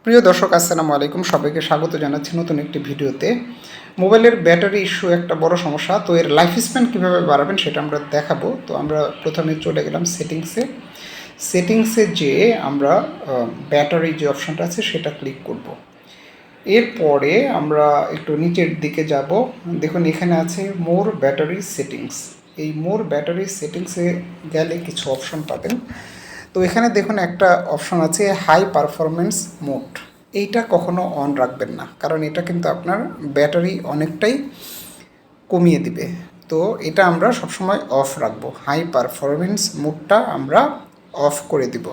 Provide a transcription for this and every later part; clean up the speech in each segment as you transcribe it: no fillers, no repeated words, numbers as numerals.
প্রিয় দর্শক, আসসালামু আলাইকুম। সবাইকে স্বাগত জানাচ্ছি নতুন একটি ভিডিওতে। মোবাইলের ব্যাটারি ইস্যু একটা বড় সমস্যা, তো এর লাইফ স্প্যান কীভাবে বাড়াবেন সেটা আমরা দেখাবো। তো আমরা প্রথমে চলে গেলাম সেটিংসে যেয়ে আমরা ব্যাটারি যে অপশানটা আছে সেটা ক্লিক করব। এরপরে আমরা একটু নিচের দিকে যাব, দেখুন এখানে আছে মোর ব্যাটারি সেটিংস। এই মোর ব্যাটারি সেটিংসে গেলে কিছু অপশন পাবেন। তো এখানে দেখুন একটা অপশন আছে হাই পারফরমেন্স মোড। এইটা কখনো অন রাখবেন না, কারণ এটা কিন্তু আপনার ব্যাটারি অনেকটাই কমিয়ে দিবে। তো এটা আমরা সবসময় অফ রাখবো। হাই পারফরমেন্স মোডটা আমরা অফ করে দিব,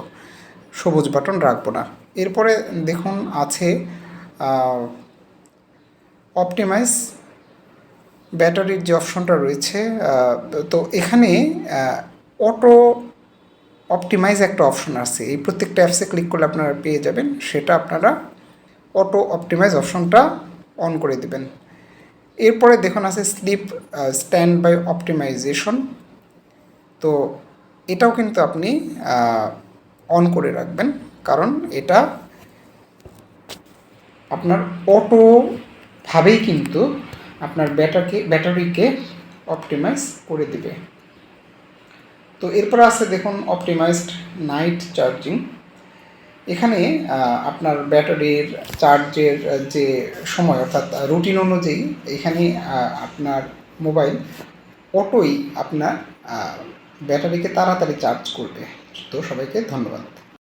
সবুজ বাটন রাখবো না। এরপরে দেখুন আছে অপটিমাইজ ব্যাটারির যে অপশনটা রয়েছে, তো এখানে অটো অপটিমাইজ একটা অপশন আছে। এই প্রত্যেকটা অ্যাপসে ক্লিক করলে আপনারা পেয়ে যাবেন, সেটা আপনারা অটো অপটিমাইজ অপশনটা অন করে দেবেন। এরপরে দেখুন আছে স্লিপ স্ট্যান্ড বাই অপটিমাইজেশন। তো এটাও কিন্তু আপনি অন করে রাখবেন, কারণ এটা আপনার অটোভাবেই কিন্তু আপনার ব্যাটারিকে অপটিমাইজ করে দিবে। তো এরপর আছে দেখুন অপটিমাইজড নাইট চার্জিং। এখানে আপনার ব্যাটারির চার্জের যে সময়, অর্থাৎ রুটিন অনুযায়ী এখানে আপনার মোবাইল অটোই আপনার ব্যাটারিকে তাড়াতাড়ি চার্জ করবে। তো সবাইকে ধন্যবাদ।